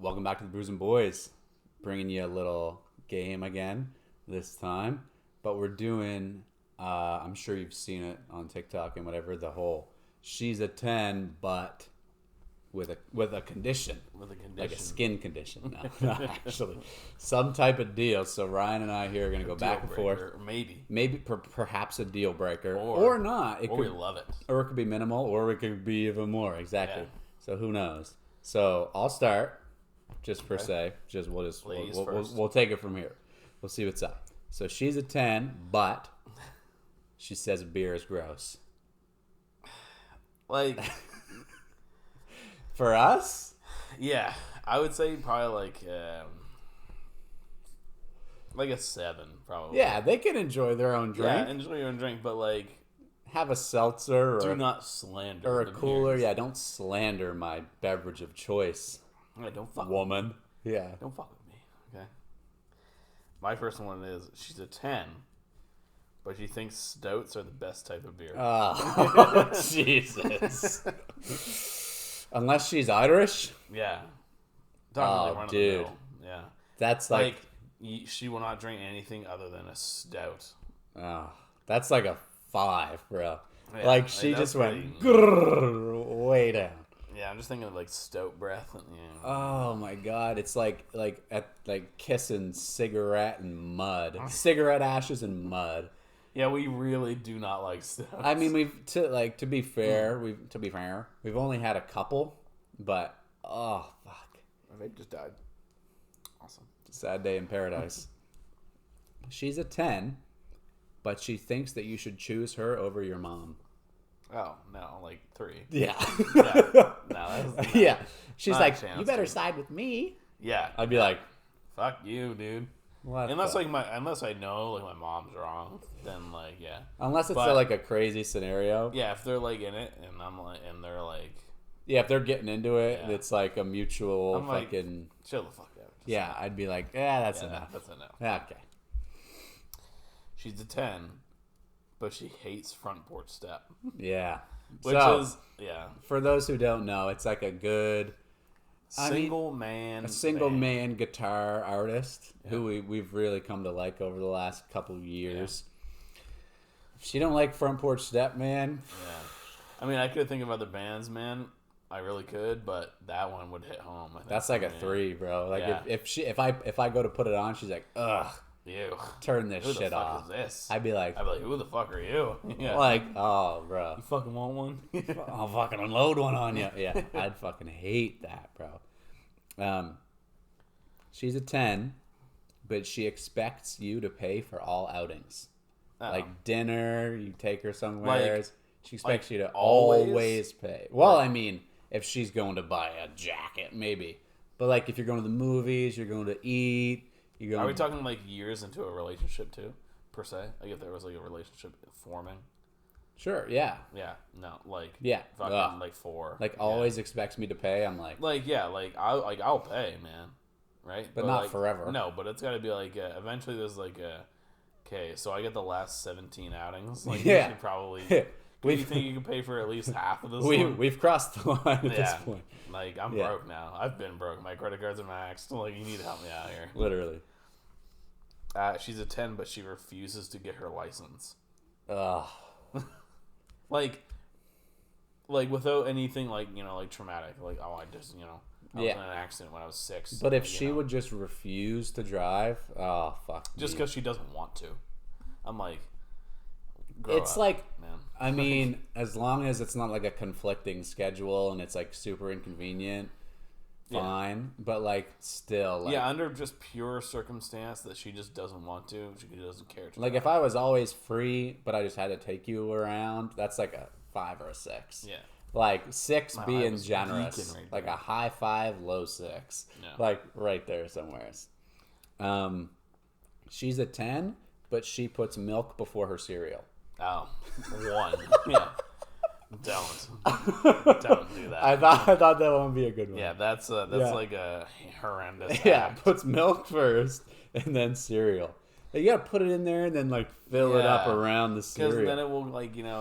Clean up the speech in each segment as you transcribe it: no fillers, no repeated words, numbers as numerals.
Welcome back to the Bruising Boys. Bringing you a little game again this time. But we're doing, I'm sure you've seen it on TikTok and whatever, the whole she's a 10, but with a condition. With a condition. Like a skin condition. No, not actually. Some type of deal. So Ryan and I here are going to go back and forth. Maybe perhaps a deal breaker. Or not. We love it. Or it could be minimal, or it could be even more. Exactly. Yeah. So who knows? So I'll start. Just per se, we'll take it from here. We'll see what's up. So she's a 10, but she says beer is gross. Like, for us, yeah, I would say probably like a 7, probably. Yeah, they can enjoy their own drink. Yeah, enjoy your own drink, but like, have a seltzer do not slander or a cooler. beers. Yeah, don't slander my beverage of choice. Yeah, don't fuck woman. With me. Yeah, don't fuck with me. Okay. My first one is she's a 10, but she thinks stouts are the best type of beer. Oh, Jesus. Unless she's Irish. Yeah. Oh, dude. Yeah. That's like she will not drink anything other than a stout. Oh, that's like a 5, bro. Yeah, like she just went way down. Yeah, I'm just thinking of like stout breath. And, Oh my god, it's like kissing cigarette and mud, cigarette ashes and mud. Yeah, we really do not like stouts. I mean, to be fair, we've only had a couple, but oh fuck, they just died. Awesome. Sad day in paradise. She's a 10, but she thinks that you should choose her over your mom. Oh, no, like 3. Yeah. No, that's yeah. She's not like, you better side with me. Yeah. I'd be like, fuck you, dude. Unless I know like my mom's wrong, then like yeah. Unless it's like a crazy scenario. Yeah, if they're like in it and I'm like and they're like yeah, if they're getting into it and it's like a mutual fucking chill the fuck out. Yeah, I'd be like, that's enough. That's enough. Okay. She's a 10. But she hates front porch step. Yeah. Which is, for those who don't know, it's like a good single man guitar artist who we've really come to like over the last couple of years. Yeah. If she don't like front porch step, man. Yeah. I mean, I could think of other bands, man. I really could, but that one would hit home. I think that's like a 3, bro. Like if I go to put it on, she's like, ugh. Ew. Turn this who shit the fuck off. Is this? I'd be like, who the fuck are you? Yeah. Like, oh, bro. You fucking want one? I'll fucking unload one on you. Yeah, I'd fucking hate that, bro. She's a 10, but she expects you to pay for all outings. Oh. Like dinner, you take her somewhere. She expects you to always pay. Well, I mean, if she's going to buy a jacket, maybe. But like if you're going to the movies, you're going to eat. Are we talking like years into a relationship too, per se? Like if there was like a relationship forming? Sure, yeah. Yeah, no, like fucking like 4. Like always expects me to pay. I'm like I'll pay, man, right? But not forever. No, but it's got to be like eventually there's like okay, so I get the last 17 outings. Like you should probably. Do you think you can pay for at least half of this? We've crossed the line at this point. Like I'm broke now. I've been broke. My credit cards are maxed. Like you need to help me out here. Literally. She's a 10, but she refuses to get her license. Ugh. like without anything like traumatic. Like I just I was in an accident when I was 6. But if she would just refuse to drive, oh fuck. Just because she doesn't want to, I'm like. It's like, man. I mean, as long as it's not like a conflicting schedule and it's like super inconvenient, fine. But like, still, like, under just pure circumstance that she just doesn't want to, she doesn't care. Like, if I was always free, but I just had to take you around, that's like a 5 or a 6. Yeah. Like 6 being generous, like a high 5, low 6, like right there somewhere. She's a 10, but she puts milk before her cereal. Oh, 1. Yeah. Don't do that. I thought that one would be a good one. Yeah, that's like a horrendous act. Puts milk first and then cereal. You gotta put it in there and then like fill it up around the cereal. Because then it will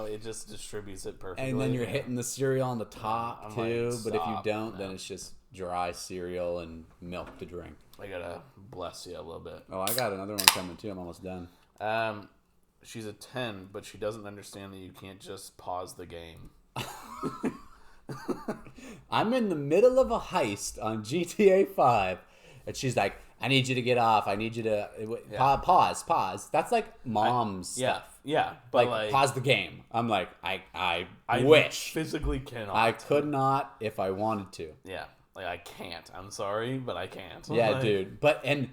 it just distributes it perfectly. And then you're hitting the cereal on the top too. But if you don't, then it's just dry cereal and milk to drink. I gotta bless you a little bit. Oh, I got another one coming too. I'm almost done. She's a 10, but she doesn't understand that you can't just pause the game. I'm in the middle of a heist on GTA 5, and she's like, I need you to get off. I need you to pause. That's like mom's stuff. Yeah, but Like, pause the game. I'm like, I wish. Physically cannot. I could not if I wanted to. Yeah, like I can't. I'm sorry, but I can't. Yeah, like, dude. And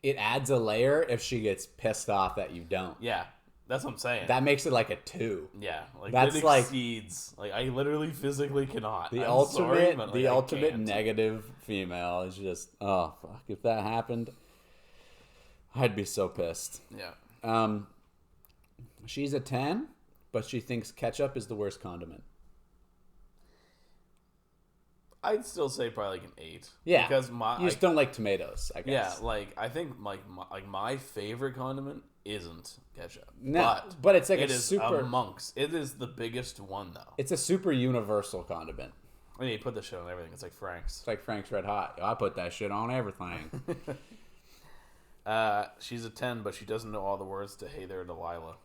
it adds a layer if she gets pissed off that you don't. Yeah, that's what I'm saying. That makes it like a 2. Yeah, like that's it exceeds. Like I literally physically cannot. The I'm ultimate, sorry, but, the I ultimate can't. negative female is just, oh fuck! If that happened, I'd be so pissed. Yeah. She's a 10, but she thinks ketchup is the worst condiment. I'd still say probably like an 8. Yeah, because you just don't like tomatoes, I yeah, guess. like I think my favorite condiment isn't ketchup. No, but it's like it a is super amongst. It is the biggest one though. It's a super universal condiment. I mean, you put the shit on everything. It's like Frank's. It's like Frank's Red Hot. I put that shit on everything. She's a 10, but she doesn't know all the words to Hey There, Delilah.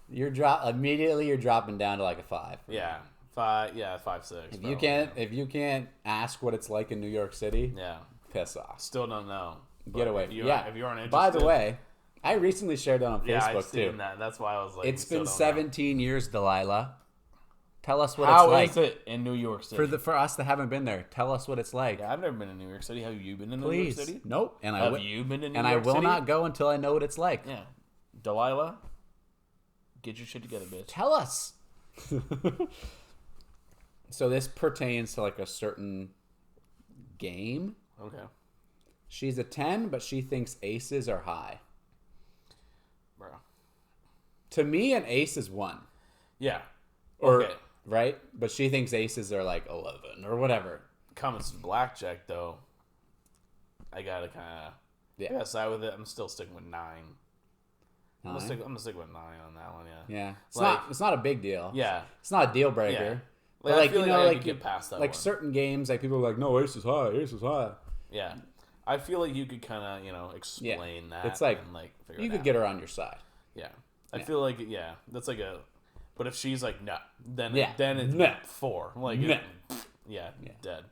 You're dropping down to like a 5. Yeah, 5. Yeah, 5, 6. If you can't ask what it's like in New York City, yeah, piss off. still don't know. Get away. If you aren't interested. By the way, I recently shared that on Facebook I've seen too. that. That's why I was like, It's been 17 years, Delilah. Tell us what How it's like. is it in New York City? For us that haven't been there, tell us what it's like. Yeah, I've never been in New York City. Have you been in New Please. York City? Nope. And Have you been in New York I will City? not go until I know what it's like. Yeah. Delilah, get your shit together, bitch. Tell us. So this pertains to like a certain game. Okay. She's a 10, but she thinks aces are high. Bro. To me, an ace is 1. Yeah. Or, Okay. right? But she thinks aces are like 11 or whatever. Comes to blackjack though. I gotta kind of side with it. I'm still sticking with 9. I'm gonna stick with 9 on that one. Yeah. Yeah. Like- It's not a big deal. Yeah. It's not a deal breaker. Yeah. But I feel I could you- get past that like one. certain games, like people are like, no, ace is high. Yeah. I feel like you could kind of, explain that. It's like, and, figure you it could out. get her on your side. Yeah. I feel like, that's like a. But if she's like, no, then Yeah. it's No. 4. Like, No. Yeah, dead.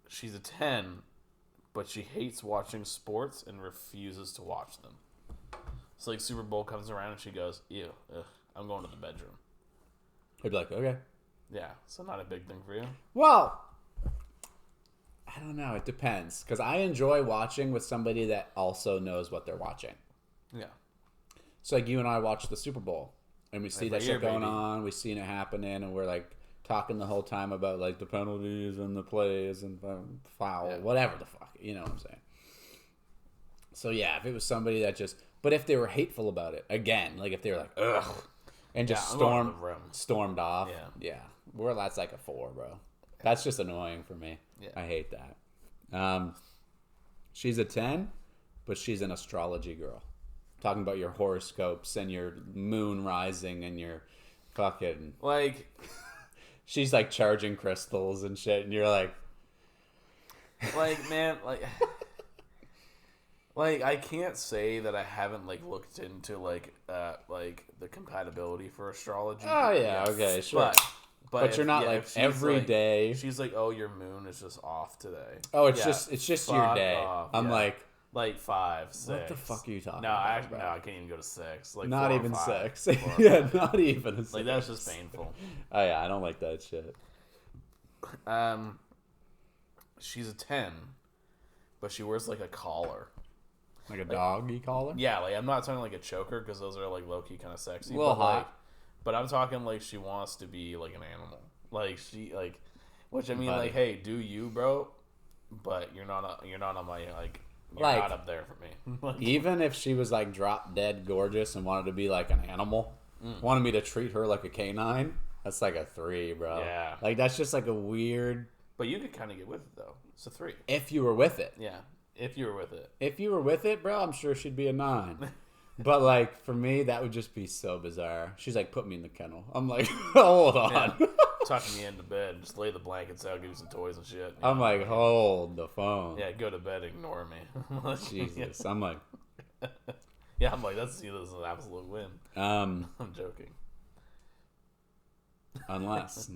She's a 10, but she hates watching sports and refuses to watch them. So, like, Super Bowl comes around and she goes, ew, ugh, I'm going to the bedroom. I'd be like, okay. Yeah, so not a big thing for you. Well, I don't know. It depends. Because I enjoy watching with somebody that also knows what they're watching. Yeah. So, like, you and I watch the Super Bowl. And we see Every that year, shit going baby. on. We've seen it happening. And we're, like, talking the whole time about, like, the penalties and the plays and foul. Whatever the fuck. You know what I'm saying? So, yeah, if it was somebody that just... But if they were hateful about it, again, like, if they were like, ugh, and just I'm going to the room. stormed off. Yeah. Well, that's like a 4, bro. That's just annoying for me. Yeah. I hate that. She's a 10, but she's an astrology girl. Talking about your horoscopes and your moon rising and your fucking... Like... She's like charging crystals and shit, and you're like... Like, man, like... Like, I can't say that I haven't, like, looked into, like, the compatibility for astrology. Oh, yeah, okay, sure. But you're not, like, if she's, every like, day... She's like, oh, your moon is just off today. Oh, it's Yeah, just your day. off, I'm yeah. like... Like 5, 6. What the fuck are you talking no, about, no, I can't even go to 6. Like not 4 or even 5. 6. 4 or Yeah, 5. not even a 6. Like, that's just painful. Oh, yeah, I don't like that shit. She's a 10, but she wears, like, a collar. Like a doggy collar? Yeah, like, I'm not talking like a choker, because those are, like, low-key kind of sexy. A little but, like, hot. but I'm talking, like, she wants to be, like, an animal. Like, she, like... Which, I mean, Buddy. like, hey, do you, bro? But you're not on my, like... You're Like, not up there for me. Like, Even if she was like drop dead gorgeous and wanted to be like an animal, wanted me to treat her like a canine, that's like a 3, bro. Yeah. Like that's just like a weird. but you could kind of get with it, though. It's a 3. If you were with it. Yeah, if you were with it. If you were with it, bro, I'm sure she'd be a 9. But like for me, that would just be so bizarre. She's like, "Put me in the kennel." I'm like, "Hold on." Yeah. Tuck me into bed. Just lay the blankets out. Give you some toys and shit. You I'm know? like, "Hold the phone." Yeah, go to bed. Ignore me. Jesus. I'm like, Yeah, I'm like, this is an absolute win. I'm joking. unless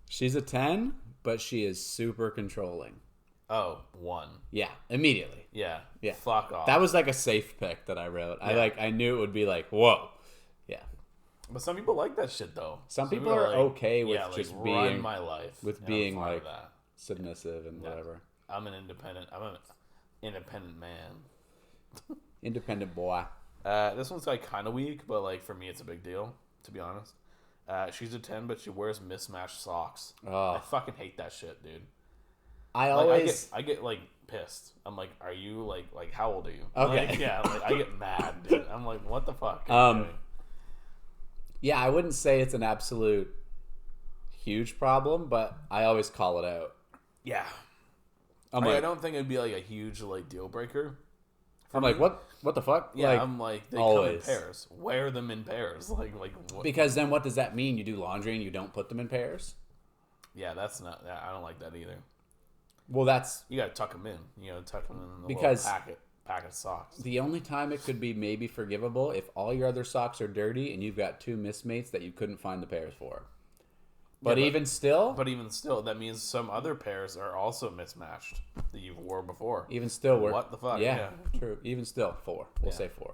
she's a 10, but she is super controlling. Oh, 1. Yeah, immediately. Yeah. Yeah. Fuck off. That was like a safe pick that I wrote. Yeah. I knew it would be like, whoa. Yeah. But some people like that shit though. Some people are okay with just run being my life. with and I'm being fine like with that. submissive and whatever. I'm an independent man. Independent boy. This one's like kind of weak, but like for me, it's a big deal. To be honest, she's a 10, but she wears mismatched socks. Oh. I fucking hate that shit, dude. I Like, always I get like pissed. I'm like, are you like how old are you? Okay. Like, yeah, like I get mad, dude. I'm like, what the fuck? Yeah, I wouldn't say it's an absolute huge problem, but I always call it out. Yeah. I'm I like, don't think it'd be like a huge like deal breaker. I'm like, what the fuck? Yeah, Like, I'm like, they always. come in pairs. Wear them in pairs. Like what? because then what does that mean? You do laundry and you don't put them in pairs? Yeah, that's not. I don't like that either. Well, that's You gotta tuck them in. You gotta tuck them in the Because- little packet of socks. the only time it could be maybe forgivable if all your other socks are dirty and you've got two mismates that you couldn't find the pairs for. But Yeah, even still, But even still, that means some other pairs are also mismatched that you've wore before. we're What the fuck? Yeah, true. Even still, 4. We'll Yeah. say 4.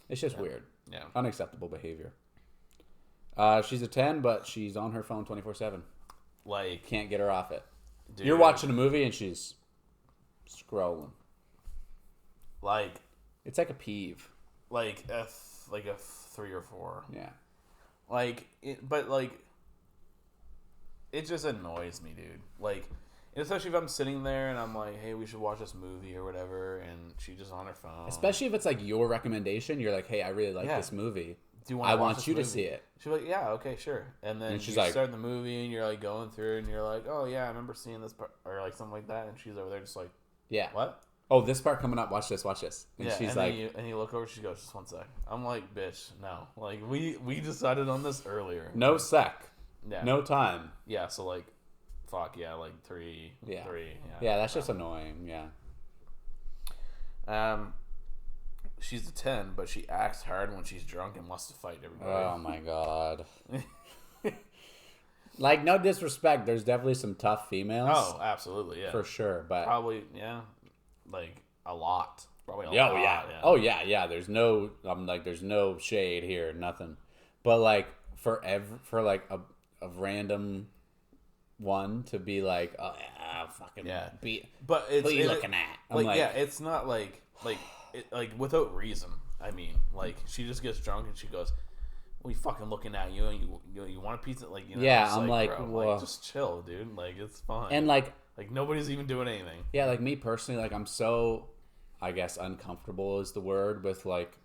It's just weird. Yeah. Unacceptable behavior. She's a 10, but she's on her phone 24/7. Like, Can't get her off it. dude, You're watching a movie and she's scrolling. like It's like a peeve. a 3 or 4. Yeah. But it just annoys me, dude. Like, especially if I'm sitting there and I'm like, hey, we should watch this movie or whatever, and she's just on her phone. Especially if it's like your recommendation. You're like, hey, I really like Yeah. this movie. Do you wanna I watch want this you to movie? see it. She's like, yeah, okay, sure. And then And she's you like- start the movie and you're like going through and you're like, oh yeah, I remember seeing this part, or like something like that, and she's over there just like, Yeah. what? Oh, this part coming up. Watch this. Watch this. And Yeah, she's and like, then you look over, she goes, just one sec. I'm like, bitch, no. Like we decided on this earlier. no sec. Yeah. No time. Yeah, so like, fuck yeah, like 3. Yeah. 3. Yeah, that's just annoying. Yeah. She's a 10, but she acts hard when she's drunk and wants to fight everybody. Oh my god. Like, no disrespect. There's definitely some tough females. Oh, absolutely, yeah. For sure. But Probably, yeah, like a lot. Probably a yeah, lot. oh yeah. Oh yeah, yeah. There's no, I'm like, there's no shade here, nothing. But like for like a random one to be like, oh yeah, fucking Yeah. beat. But it's What are you looking at? I'm like, like, yeah, it's not like without reason. I mean, like she just gets drunk and she goes, "What are you fucking looking at? You want a pizza?" Like, you know, Yeah, it's I'm like, bro, whoa. just chill, dude. Like, it's fine. and like, like nobody's even doing anything. yeah, like me personally, like I'm so, I guess uncomfortable is the word with like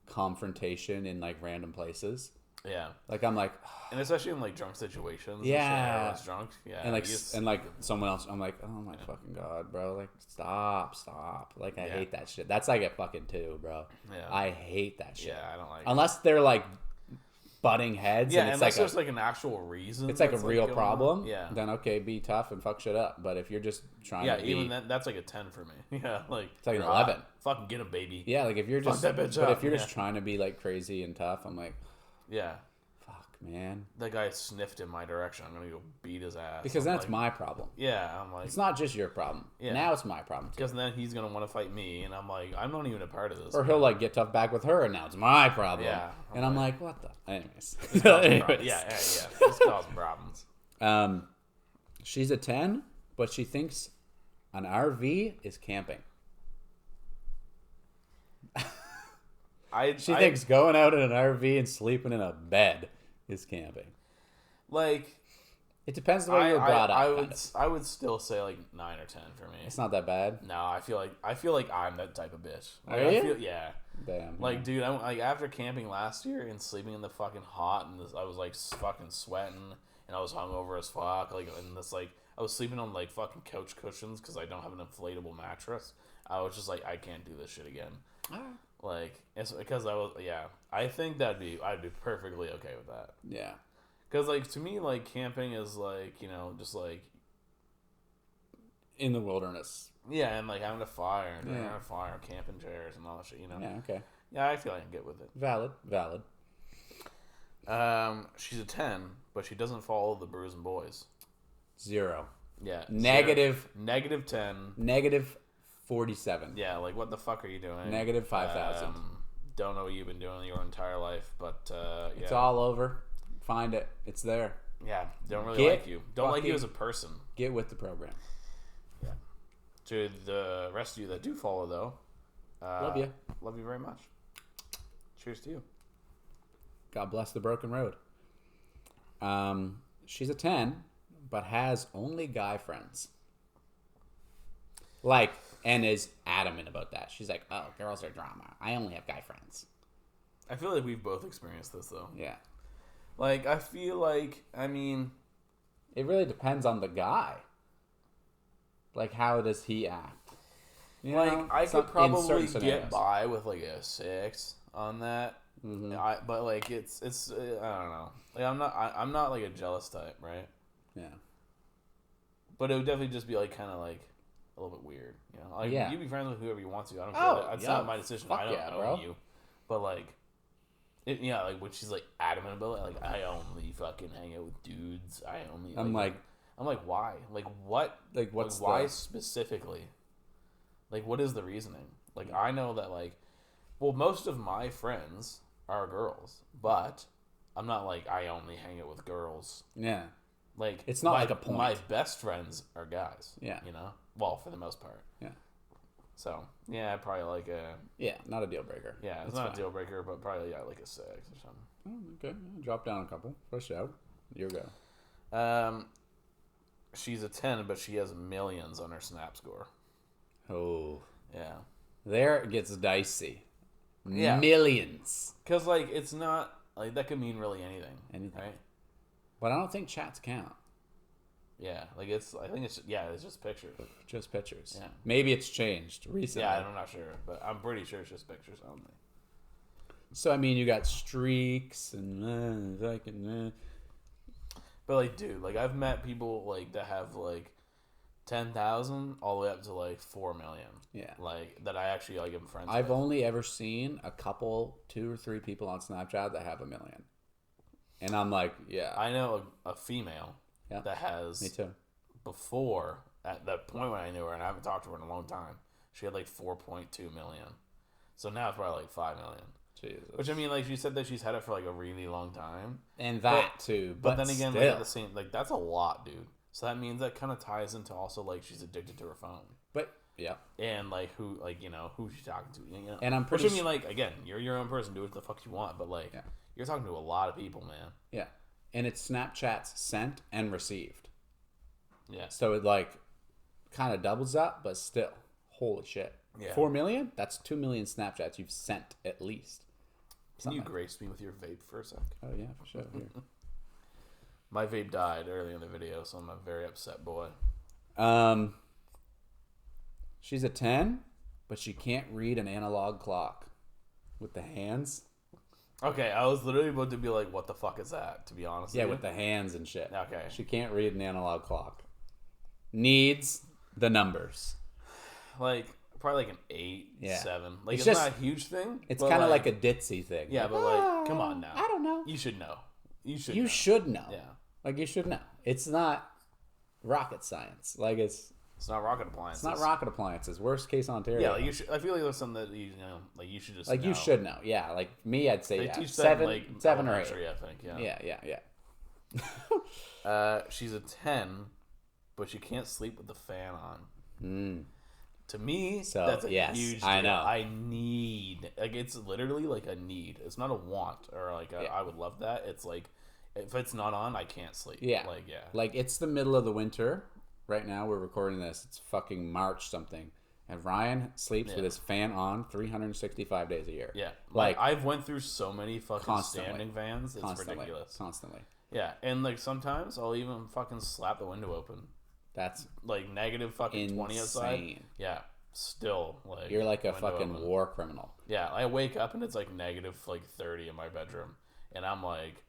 confrontation in like random places. Yeah, Like I'm like, and especially in like drunk situations. Yeah. and shit, everyone's drunk. Yeah, and like you just- and like someone else, I'm like, oh my fucking god, bro, like stop. Like I Yeah. hate that shit. That's like a fucking 2, bro. Yeah. I hate that shit. yeah, I don't like. Unless they're like butting heads. yeah, and it's unless like there's like an actual reason. it's like a that's, real going on. problem. Yeah, Then okay, be tough and fuck shit up. But if you're just trying yeah. to be, Even that's like a 10 for me. Yeah, like like an you're hot. 11. Fucking get a baby. yeah, like if you're Fuck just, that bitch but up, if you're just yeah. trying to be like crazy and tough, I'm like, Yeah. fuck, man. That guy sniffed in my direction. I'm gonna go beat his ass. Because I'm that's like, my problem. Yeah, I'm like, It's not just your problem. Yeah. Now it's my problem too. because then he's gonna want to fight me, and I'm like, I'm not even a part of this. Or he'll like get tough back with her, and now it's my problem. Yeah, and I'm like, what the? Anyways. yeah, yeah. This causing problems. She's a 10, but she thinks an RV is camping. She thinks going out in an RV and sleeping in a bed is camping. like It depends the way you were brought up. I would still say like 9 or 10 for me. It's not that bad. No, I feel like I'm that type of bitch. Like, Are I you? feel, yeah. Damn. Like, dude, I'm like after camping last year and sleeping in the fucking hot, and I was like fucking sweating, and I was hungover as fuck. Like, and this like I was sleeping on like fucking couch cushions because I don't have an inflatable mattress. I was just like, I can't do this shit again. Like, it's because I think I'd be perfectly okay with that. Yeah. Because, like, to me, like, camping is, like, just, like... In the wilderness. Yeah, and, like, having a fire, and Yeah. having a fire, camping chairs, and all that shit, Yeah, okay. Yeah, I feel I can get with it. Valid. She's a 10, but she doesn't follow the Bruising Boys. 0. Yeah. Negative. 0. Negative 10. Negative 47. Yeah, like, what the fuck are you doing? Negative 5,000. Don't know what you've been doing your entire life, but, yeah. It's all over. Find it. It's there. Yeah, don't really like you. Don't like you fucking- as a person. Get with the program. Yeah. To the rest of you that do follow, though, Love you. Love you very much. Cheers to you. God bless the broken road. She's a 10, but has only guy friends. Like, and is adamant about that. She's like, oh, girls are drama. I only have guy friends. I feel like we've both experienced this, though. Yeah. Like, I feel like, I mean... It really depends on the guy. Like, how does he act? You Like, know, I some- could in probably certain scenarios. get by with, like, a 6 on that. Mhm. But, like, it's I don't know. Like, I'm not, like, a jealous type, right? Yeah. But it would definitely just be, like, kind of, like, a little bit weird, you know? Like, Yeah. you be friends with whoever you want to. I don't Oh, care. That's yeah. not my decision. Fuck I don't yeah, own bro. you. But, like, like, when she's, like, adamant about it, like, I only fucking hang out with dudes. I'm like, why? Like, what? like, what's why the... specifically? Like, what is the reasoning? Like, I know that, like, well, most of my friends are girls, but I'm not like, I only hang out with girls. Yeah. Like, It's not like a point. My best friends are guys. Yeah. You know? Well, for the most part. Yeah. So, yeah, probably like a... Yeah, not a deal breaker. Yeah, it's That's not fine. a deal breaker, but probably, like a 6 or something. Oh, okay. Drop down a couple. Fresh out. You go. She's a 10, but she has millions on her Snap score. Oh. Yeah. There it gets dicey. Yeah. Millions. Because, like, it's not... Like, that could mean really anything. Anything. Right? But I don't think chats count. Yeah. Like, it's... I think it's... Yeah, it's just pictures. Just pictures. Yeah. Maybe it's changed recently. Yeah, I'm not sure. But I'm pretty sure it's just pictures only. So, I mean, you got streaks and fucking... But, like, dude, like, I've met people, like, that have, like, 10,000 all the way up to, like, 4 million. Yeah. Like, that I actually, like, am friends I've with. only ever seen a couple, 2 or 3 people on Snapchat that have 1 million. And I'm like, yeah. I know a female Yeah. that has... Me too. Before, at that point when I knew her, and I haven't talked to her in a long time, she had, like, 4.2 million. So now it's probably, like, 5 million. Jesus. Which, I mean, like, she said that she's had it for, like, a really long time. And that too. But then again, still. like, at the same... Like, that's a lot, dude. So that means that kind of ties into also, like, she's addicted to her phone. But, yeah. And, like, who she's talking to, you know? And I'm pretty Which, I mean, like, again, you're your own person. Do what the fuck you want. But, like, Yeah. you're talking to a lot of people, man. Yeah. And it's Snapchats sent and received. Yeah. So it, like, kind of doubles up, but still. Holy shit. Yeah. 4 million? That's 2 million Snapchats you've sent at least. Can you Something. grace me with your vape for a sec? Oh, yeah, for sure. Here. My vape died early in the video, so I'm a very upset boy. She's a 10, but she can't read an analog clock with the hands. Okay, I was literally about to be like, what the fuck is that, to be honest Yeah, with with the hands and shit. Okay. She can't read an analog clock. Needs the numbers. you. Like, probably like an 8, Yeah. 7. Like, It's it's just- not a huge thing. It's but, kind of like a ditzy thing. Yeah, but, like, come on now. I don't know. You should know. You should You know. should know. Yeah. Like, you should know. It's not rocket science. Like, it's It's not rocket appliances. not rocket appliances. Worst case Ontario. Yeah, like you should. I feel like there's something that you know, like you should just Like, know. you should know. Yeah, like me, I'd say They yeah. teach that 7, in, like 7 or 8. elementary, I think. Yeah. Yeah. She's a 10, but she can't sleep with the fan on. Mm. To me, So, that's a yes, huge I deal. know. I need, like, it's literally like a need. It's not a want or like Yeah. I would love that. It's like if it's not on, I can't sleep. Yeah. Like, yeah. Like, it's the middle of the winter. Right now, we're recording this. It's fucking March something. And Ryan sleeps with his fan on 365 days a year. Yeah. Like, I've went through so many fucking Constantly. standing fans. It's constantly. ridiculous. Constantly. Yeah. And like sometimes I'll even fucking slap the window open. That's Like negative fucking 20 outside. insane. Yeah. still like You're like a window fucking open. war criminal. Yeah, I wake up and it's like negative like 30 in my bedroom, and I'm like,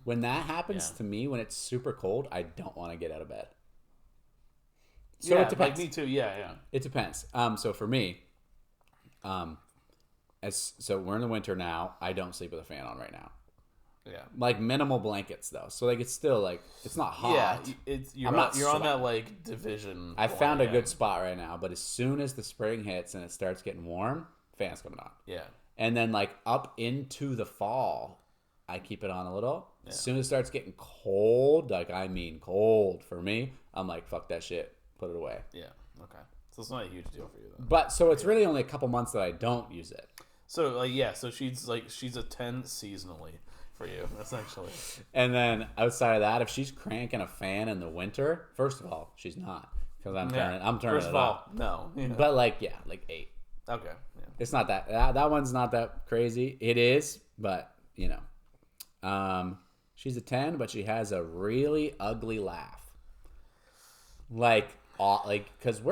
When that happens Yeah. to me, when it's super cold, I don't want to get out of bed. So yeah, it depends. like me too. Yeah. It depends. So for me, so we're in the winter now. I don't sleep with a fan on right now. Yeah. Like minimal blankets though, so like it's still like it's not hot. Yeah, it's you're I'm on, not you're on that sweating. like division. I point, found a yeah. good spot right now, but as soon as the spring hits and it starts getting warm, fans coming on. Yeah, And then like up into the fall, I keep it on a little. As soon as it starts getting cold, like I mean cold for me, I'm like fuck that shit, put it away. yeah. Okay, so it's not a huge deal for you then. But so it's really only a couple months that I don't use it. So like yeah, so she's a 10 seasonally for you essentially. And then outside of that, if she's cranking a fan in the winter, first of all, she's not because I'm turning First it of up. all, no. Yeah. But like 8. Okay. Yeah. It's not that one's not that crazy. It is, but she's a 10, but she has a really ugly laugh. Like because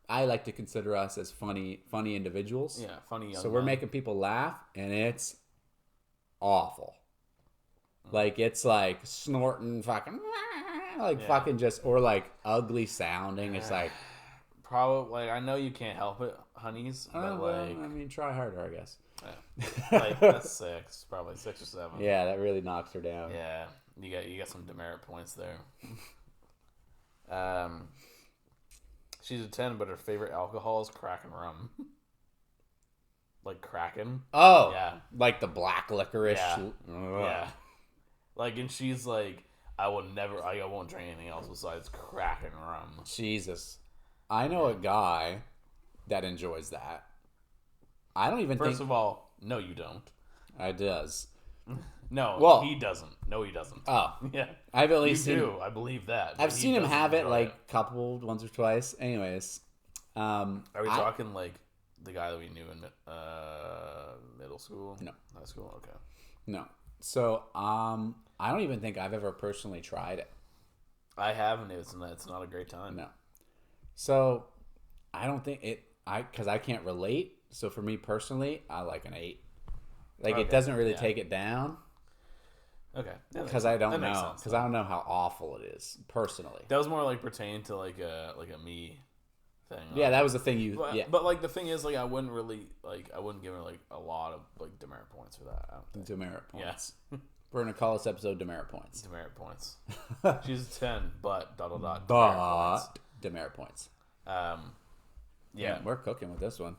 I like to consider us as funny individuals. Yeah. Funny young. So we're man. making people laugh, and it's awful. Like it's like snorting, fucking, fucking just, or like ugly sounding. It's like, Probably like I know you can't help it, honeys, but well, I mean, try harder, I guess. like that's 6, probably 6 or 7. Yeah, that really knocks her down. Yeah, you got some demerit points there. She's a 10, but her favorite alcohol is Kraken rum. Like Kraken. Oh, Yeah. like the black licorice. Yeah. Ugh. Yeah. Like, and she's like, I won't drink anything else besides Kraken rum. Jesus, I know a guy that enjoys that. I don't even First think of all, no, you don't. I does. No, Well- he doesn't. No, he doesn't. Oh, Yeah. I've at You least seen. do. I believe that. but I've he seen him doesn't have it enjoy like couple once or twice. Anyways, Are we I- talking like the guy that we knew in middle school? No. High school? Okay. No. So, I don't even think I've ever personally tried it. I haven't. It's not a great time. No. So, I don't think because I can't relate. So for me personally, I like an 8. Like Okay, it doesn't really yeah. take it down Okay. because I don't that makes know sense, because I don't know how awful it is personally. That was more like pertaining to like a me thing. Yeah, that was the thing you. But, Yeah, but like the thing is, like I wouldn't give her like a lot of like demerit points for that. I don't think. demerit points. Yeah. We're gonna call this episode demerit points. Demerit points. She's a 10, but ... demerit But points. demerit points. Yeah. Yeah, we're cooking with this one.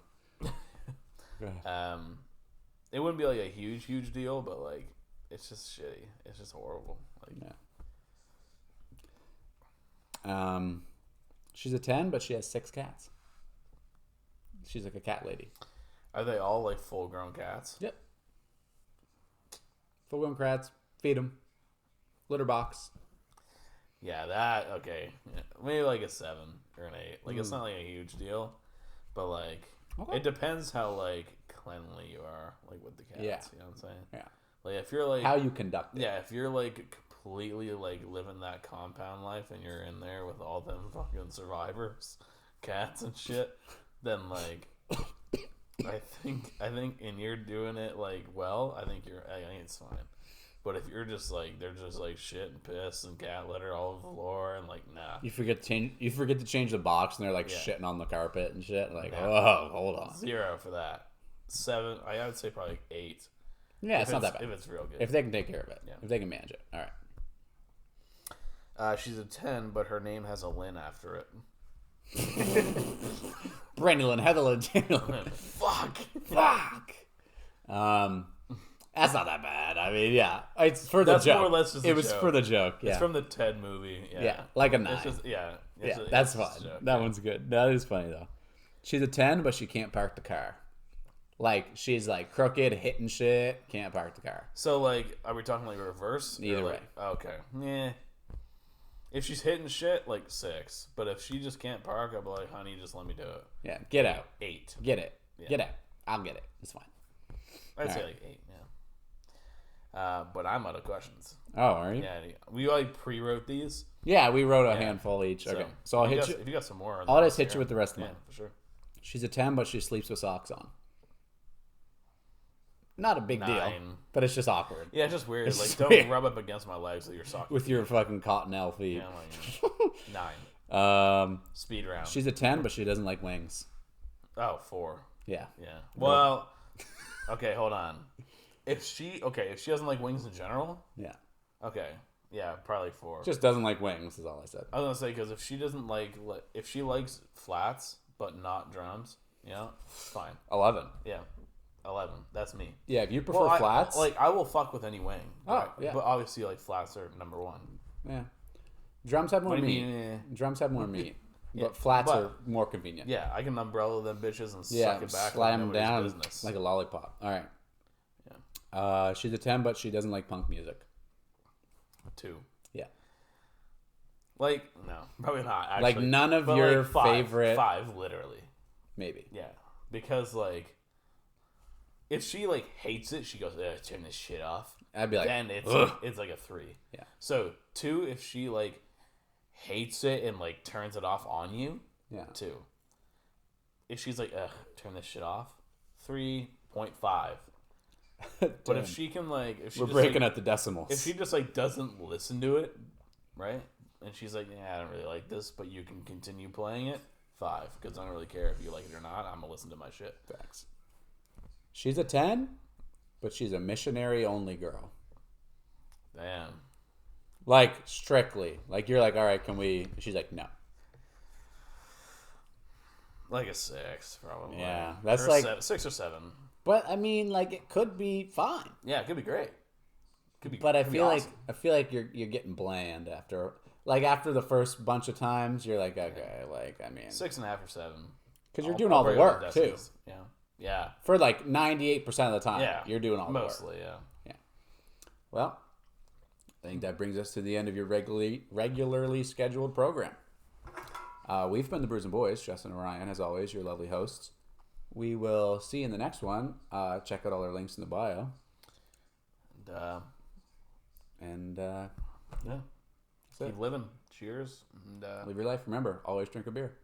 It wouldn't be like a huge deal, but like it's just shitty. It's just horrible. Like Yeah. She's a 10, but she has 6 cats. She's like a cat lady. are they all like full grown cats? Yep. Full-grown cats. Feed them. Litter box. Yeah, that okay. Yeah, maybe like a 7 or an 8. Like it's not like a huge deal, but like Okay. it depends how like cleanly you are, like with the cats. Yeah. You know what I'm saying? Yeah. Like if you're like How you conduct it. yeah, if you're like completely like living that compound life and you're in there with all them fucking survivors, cats and shit, then like I think and you're doing it like well, I think it's fine. But if you're just like they're just like shit and piss and cat litter all over the floor and like nah. You forget to change the box, and they're like Yeah. shitting on the carpet and shit. Like, Yeah. oh, hold on. 0 for that. 7, I would say probably 8. Yeah, If it's not that bad. If it's real good. If they can take care of it. Yeah. If they can manage it. All right. She's a 10, but her name has a Lynn after it. Brandon, Heatherland, Fuck. Fuck. That's not that bad. I mean, yeah, it's for the That's joke. more or less just a it was joke. for the joke. Yeah, It's from the Ted movie. Yeah. yeah, like a 9. It's just yeah, it's that's just fine. a joke, That yeah. one's good. That is funny though. She's a 10, but she can't park the car. Like she's like crooked, hitting shit, can't park the car. So like, are we talking like reverse? Either like, okay. Yeah. If she's hitting shit, like 6. But if she just can't park, I'll be like, honey, just let me do it. Yeah, get out, 8. get it, Yeah. get out. I'll get it. It's fine. I'd say Alright. like 8. Yeah. But I'm out of questions. Oh, are you? Yeah. We like pre-wrote these. Yeah, we wrote a Yeah. handful each. So, Okay, so I'll if hit you. you. If you got some more, I'll then just hit let's you with the rest of hear mine. 'em. Yeah, for sure. She's a 10, but she sleeps with socks on. Not a big deal, 9. but it's just awkward. Yeah, it's just weird. It's Like, just don't weird. rub up against my legs with your sock. With your fucking cottonelle feet. Yeah, like, 9. Speed round. She's a 10, but she doesn't like wings. Oh, 4. Yeah. Yeah. Well, okay, hold on. If she doesn't like wings in general, Yeah. okay, yeah, probably 4. Just doesn't like wings is all I said. I was gonna say because if she doesn't if she likes flats but not drums, fine. 11. Yeah, 11. That's me. Yeah, if you prefer flats. I will fuck with any wing. Oh, yeah. But obviously, like flats are number 1. Yeah. Drums have more What do meat. you mean, Drums have more meat. Yeah, But flats but- are more convenient. Yeah, I can umbrella them bitches and Yeah, suck it back. slam like them down nobody's business. like a lollipop. All right. Yeah. She's a 10, but she doesn't like punk music. 2. Yeah. Like no, probably not. Actually. Like none of But, your like, 5, favorite. 5 literally. Maybe. Yeah, because like, if she like hates it, she goes, "Turn this shit off." I'd be like, Then it's ugh. it's like a 3. Yeah. So 2 if she like hates it and like turns it off on you. Yeah. 2. If she's like, "Ugh, turn this shit off," 3.5. But if she can like, if she We're just, breaking like, at the decimals. if she just like doesn't listen to it, right? And she's like, "Yeah, I don't really like this, but you can continue playing it." 5, because I don't really care if you like it or not. I'm gonna listen to my shit. Facts. She's a 10, but she's a missionary only girl. Damn. Like, strictly. Like, you're like, all right, can we? She's like, no. Like a 6, probably. Yeah, that's or like- 6 or 7. But, I mean, like, it could be fine. Yeah, it could be great. Could be. But I could be feel awesome. like you're getting bland after the first bunch of times. You're like, okay, like, I mean, 6.5 or 7. because you're doing all the I'll work break too. it into decimals. Yeah. Yeah. For like 98% of the time, Yeah. you're doing all the work. Mostly, yeah. Well, I think that brings us to the end of your regularly scheduled program. We've been the Bruising Boys, Justin and Ryan, as always, your lovely hosts. We will see you in the next one. Check out all our links in the bio. And, And yeah. that's it. Keep living. Cheers. And, Live your life. Remember, always drink a beer.